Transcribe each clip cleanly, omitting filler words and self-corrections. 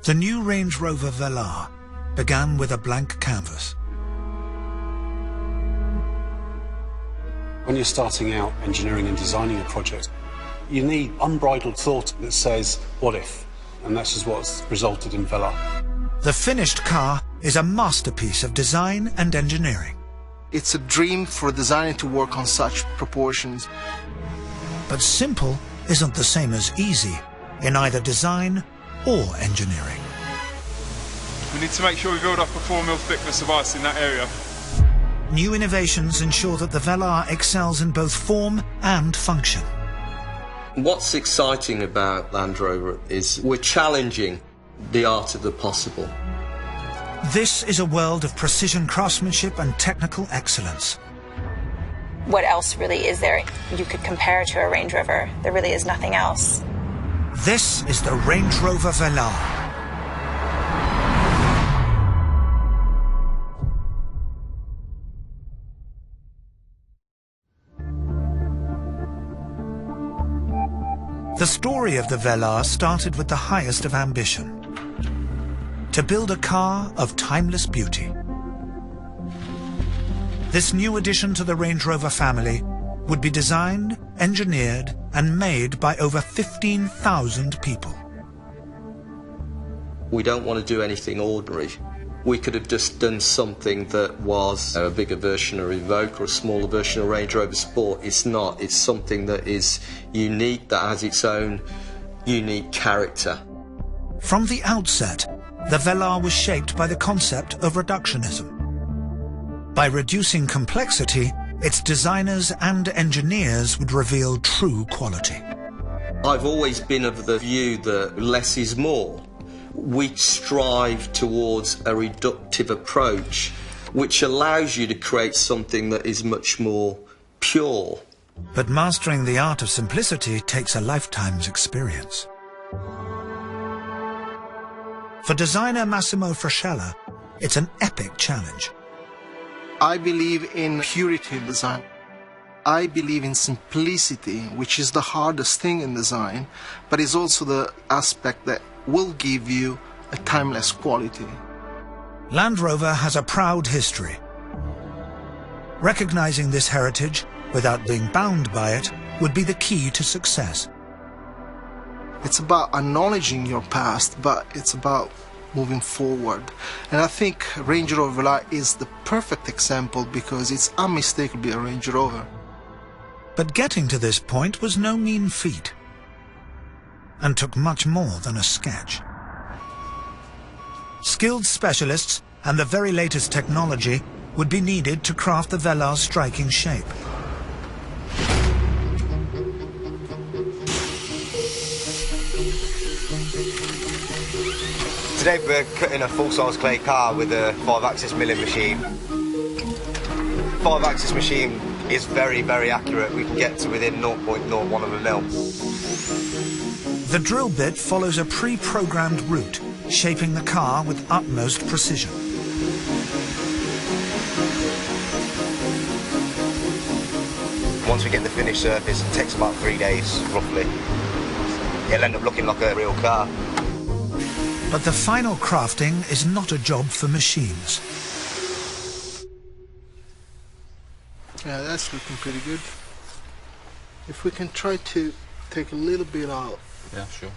The new Range Rover Velar began with a blank canvas. When you're starting out engineering and designing a project, you need unbridled thought that says, what if? And that's just what's resulted in Velar. The finished car is a masterpiece of design and engineering. It's a dream for a designer to work on such proportions. But simple isn't the same as easy in either design or engineering. We need to make sure we build up a 4 mil thickness of ice in that area. New innovations ensure that the Velar excels in both form and function. What's exciting about Land Rover is we're challenging the art of the possible. This is a world of precision craftsmanship and technical excellence. What else really is there you could compare to a Range Rover? There really is nothing else. This is the Range Rover Velar. The story of the Velar started with the highest of ambition: to build a car of timeless beauty. This new addition to the Range Rover family would be designed, engineered, and made by over 15,000 people. We don't want to do anything ordinary. We could have just done something that was a bigger version of Evoque or a smaller version of Range Rover Sport. It's not. It's something that is unique, that has its own unique character. From the outset, the Velar was shaped by the concept of reductionism. By reducing complexity, its designers and engineers would reveal true quality. I've always been of the view that less is more. We strive towards a reductive approach, which allows you to create something that is much more pure. But mastering the art of simplicity takes a lifetime's experience. For designer Massimo Frascella, it's an epic challenge. I believe in purity in design. I believe in simplicity, which is the hardest thing in design, but is also the aspect that will give you a timeless quality. Land Rover has a proud history. Recognizing this heritage without being bound by it would be the key to success. It's about acknowledging your past, but it's about moving forward. And I think Range Rover Velar is the perfect example because it's unmistakably a Range Rover. But getting to this point was no mean feat, and took much more than a sketch. Skilled specialists and the very latest technology would be needed to craft the Velar's striking shape. Today we're cutting a full-size clay car with a 5-axis milling machine. 5-axis machine is very, very accurate. We can get to within 0.01 of a mil. The drill bit follows a pre-programmed route, shaping the car with utmost precision. Once we get the finished surface, it takes about 3 days, roughly. It'll end up looking like a real car. But the final crafting is not a job for machines. Yeah, that's looking pretty good. If we can try to take a little bit out. Yeah, sure.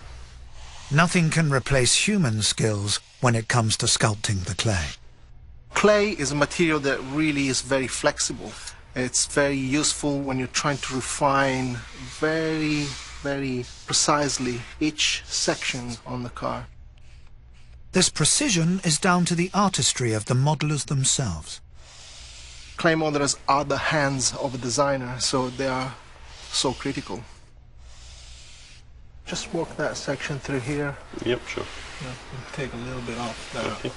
Nothing can replace human skills when it comes to sculpting the clay. Clay is a material that really is very flexible. It's very useful when you're trying to refine very, very precisely each section on the car. This precision is down to the artistry of the modelers themselves. Clay modelers are the hands of a designer, so they are so critical. Just work that section through here. Yep, sure. Yeah, we'll take a little bit off there. Okay.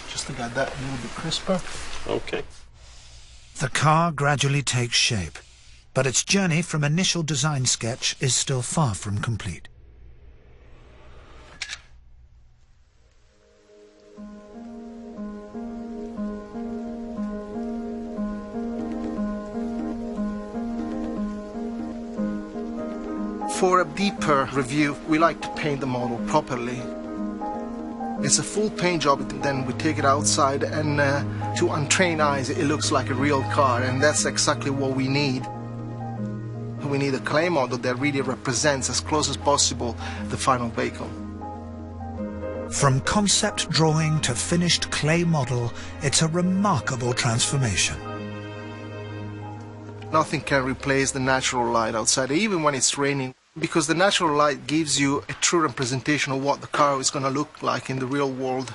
Just to get that a little bit crisper. Okay. The car gradually takes shape, but its journey from initial design sketch is still far from complete. For a deeper review, we like to paint the model properly. It's a full paint job, then we take it outside, and to untrained eyes it looks like a real car, and that's exactly what we need. We need a clay model that really represents as close as possible the final vehicle. From concept drawing to finished clay model, it's a remarkable transformation. Nothing can replace the natural light outside, even when it's raining, because the natural light gives you a true representation of what the car is going to look like in the real world.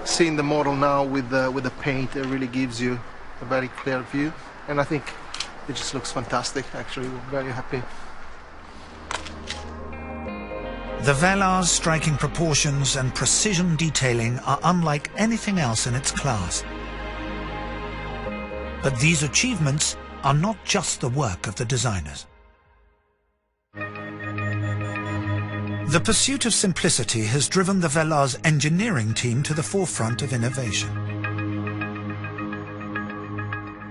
Seeing the model now with the paint, it really gives you a very clear view, and I think it just looks fantastic. Actually, we're very happy. The Velar's striking proportions and precision detailing are unlike anything else in its class. But these achievements are not just the work of the designers. The pursuit of simplicity has driven the Velar's engineering team to the forefront of innovation.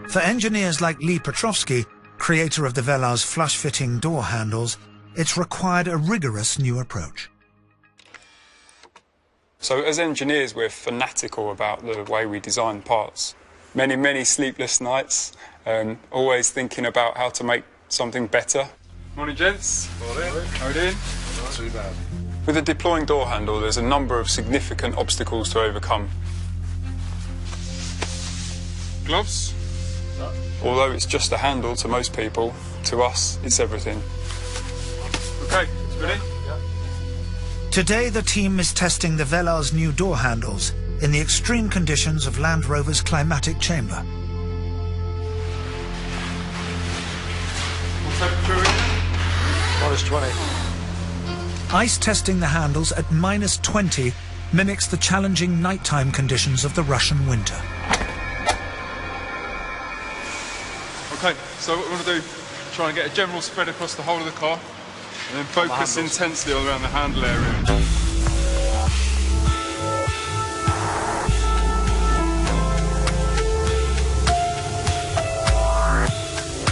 For engineers like Lee Petrovsky, creator of the Velar's flush-fitting door handles, it's required a rigorous new approach. So as engineers, we're fanatical about the way we design parts. Many sleepless nights, always thinking about how to make something better. Morning, gents. Morning. How are you doing? Not too bad. With a deploying door handle, there's a number of significant obstacles to overcome. Gloves? No. Although it's just a handle to most people, to us, it's everything. Okay, ready? Yeah. Today, the team is testing the Velar's new door handles in the extreme conditions of Land Rover's climatic chamber. What temperature is it? -20. Ice testing the handles at -20 mimics the challenging nighttime conditions of the Russian winter. Okay, so what we want to do, try and get a general spread across the whole of the car, and then focus intensely all around the handle area.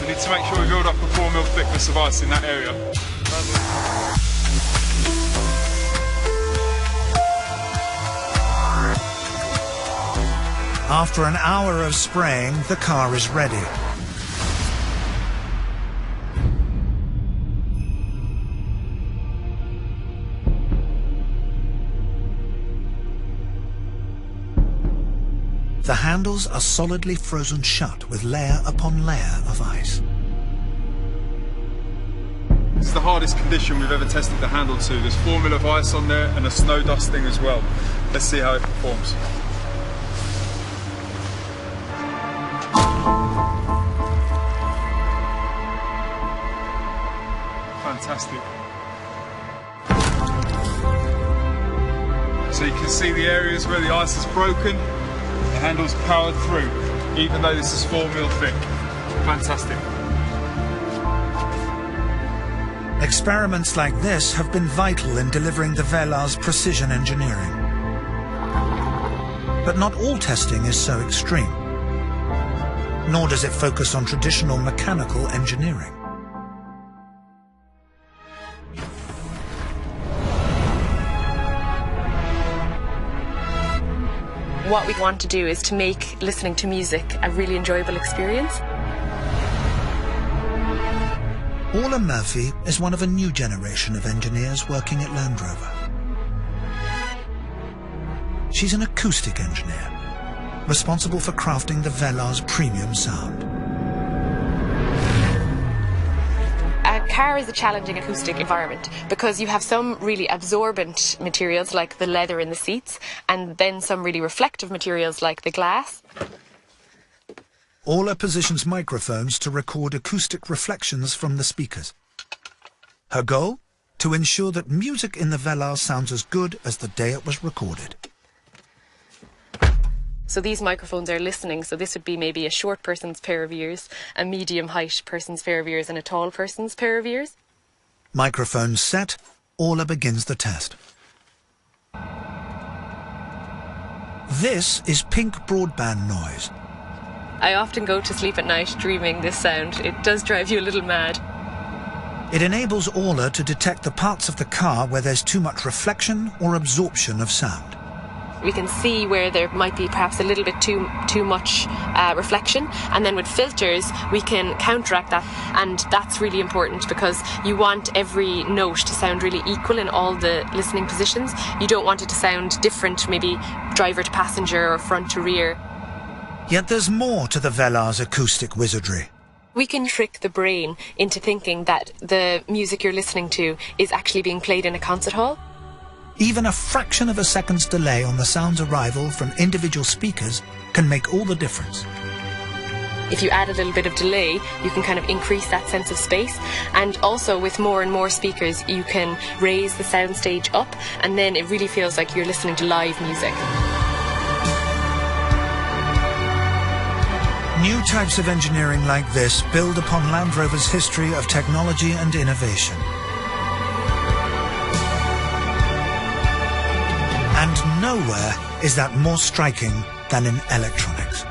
We need to make sure we build up a 4 mm thickness of ice in that area. After an hour of spraying, the car is ready. The handles are solidly frozen shut with layer upon layer of ice. This is the hardest condition we've ever tested the handle to. There's 4 mm of ice on there and a snow dusting as well. Let's see how it performs. Fantastic. So you can see the areas where the ice is broken, the handle's powered through, even though this is 4 mm thick. Fantastic. Experiments like this have been vital in delivering the Velar's precision engineering. But not all testing is so extreme, nor does it focus on traditional mechanical engineering. What we want to do is to make listening to music a really enjoyable experience. Orla Murphy is one of a new generation of engineers working at Land Rover. She's an acoustic engineer, responsible for crafting the Velar's premium sound. A car is a challenging acoustic environment because you have some really absorbent materials like the leather in the seats and then some really reflective materials like the glass. Orla positions microphones to record acoustic reflections from the speakers. Her goal? To ensure that music in the Velar sounds as good as the day it was recorded. So these microphones are listening, so this would be maybe a short person's pair of ears, a medium height person's pair of ears and a tall person's pair of ears. Microphones set, Orla begins the test. This is pink broadband noise. I often go to sleep at night dreaming this sound. It does drive you a little mad. It enables Aula to detect the parts of the car where there's too much reflection or absorption of sound. We can see where there might be perhaps a little bit too much reflection, and then with filters we can counteract that, and that's really important because you want every note to sound really equal in all the listening positions. You don't want it to sound different, maybe driver to passenger or front to rear. Yet there's more to the Velar's acoustic wizardry. We can trick the brain into thinking that the music you're listening to is actually being played in a concert hall. Even a fraction of a second's delay on the sound's arrival from individual speakers can make all the difference. If you add a little bit of delay, you can kind of increase that sense of space. And also with more and more speakers, you can raise the soundstage up, and then it really feels like you're listening to live music. New types of engineering like this build upon Land Rover's history of technology and innovation. And nowhere is that more striking than in electronics.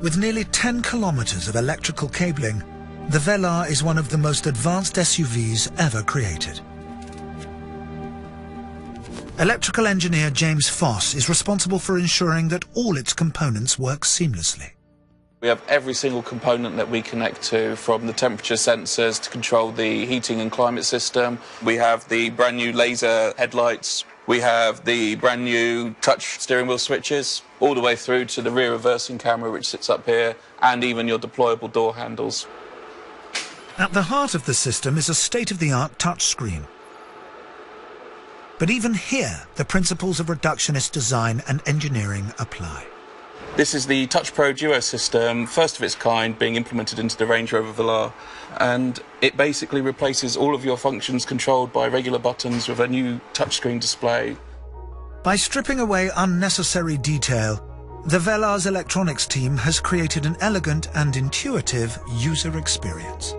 With nearly 10 kilometers of electrical cabling, the Velar is one of the most advanced SUVs ever created. Electrical engineer James Foss is responsible for ensuring that all its components work seamlessly. We have every single component that we connect to, from the temperature sensors to control the heating and climate system. We have the brand new laser headlights. We have the brand new touch steering wheel switches, all the way through to the rear reversing camera, which sits up here, and even your deployable door handles. At the heart of the system is a state-of-the-art touchscreen. But even here, the principles of reductionist design and engineering apply. This is the Touch Pro Duo system, first of its kind, being implemented into the Range Rover Velar, and it basically replaces all of your functions controlled by regular buttons with a new touchscreen display. By stripping away unnecessary detail, the Velar's electronics team has created an elegant and intuitive user experience.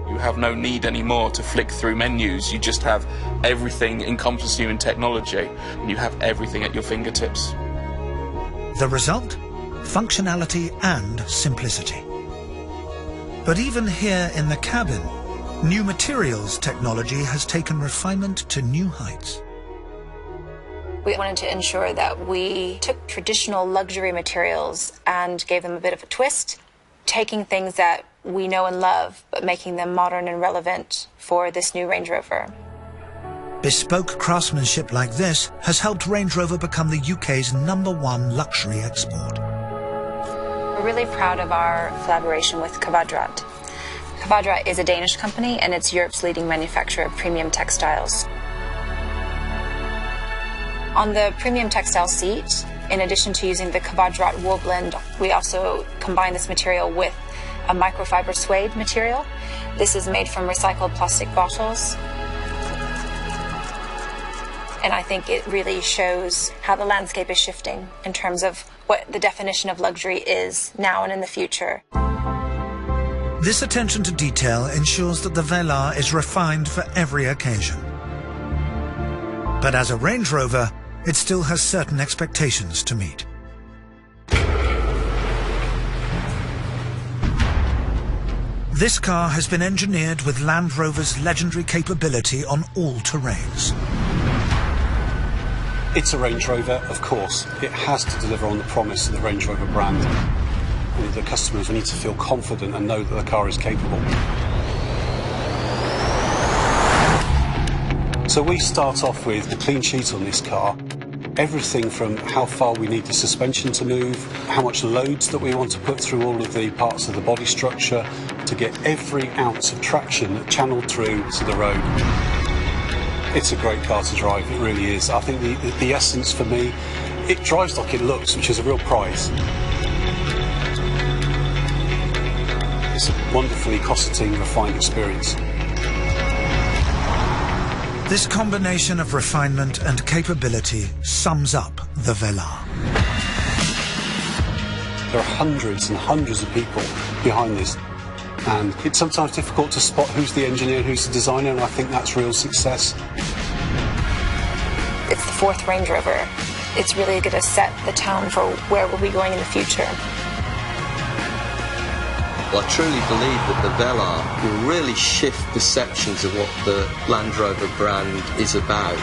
You have no need anymore to flick through menus. You just have everything encompassing you in technology, and you have everything at your fingertips. The result? Functionality and simplicity. But even here in the cabin, new materials technology has taken refinement to new heights. We wanted to ensure that we took traditional luxury materials and gave them a bit of a twist, taking things that we know and love, but making them modern and relevant for this new Range Rover. Bespoke craftsmanship like this has helped Range Rover become the UK's #1 luxury export. We're really proud of our collaboration with Kvadrat. Kvadrat is a Danish company, and it's Europe's leading manufacturer of premium textiles. On the premium textile seat, in addition to using the Kvadrat wool blend, we also combine this material with a microfiber suede material. This is made from recycled plastic bottles. And I think it really shows how the landscape is shifting in terms of what the definition of luxury is now and in the future. This attention to detail ensures that the Velar is refined for every occasion. But as a Range Rover, it still has certain expectations to meet. This car has been engineered with Land Rover's legendary capability on all terrains. It's a Range Rover, of course. It has to deliver on the promise of the Range Rover brand. And the customers need to feel confident and know that the car is capable. So we start off with a clean sheet on this car. Everything from how far we need the suspension to move, how much loads that we want to put through all of the parts of the body structure to get every ounce of traction channeled through to the road. It's a great car to drive, it really is. I think the essence for me, it drives like it looks, which is a real prize. It's a wonderfully cosseting, refined experience. This combination of refinement and capability sums up the Velar. There are hundreds and hundreds of people behind this, and it's sometimes difficult to spot who's the engineer, who's the designer, and I think that's real success. It's the 4th Range Rover. It's really going to set the tone for where we'll be going in the future. Well, I truly believe that the Velar will really shift perceptions of what the Land Rover brand is about.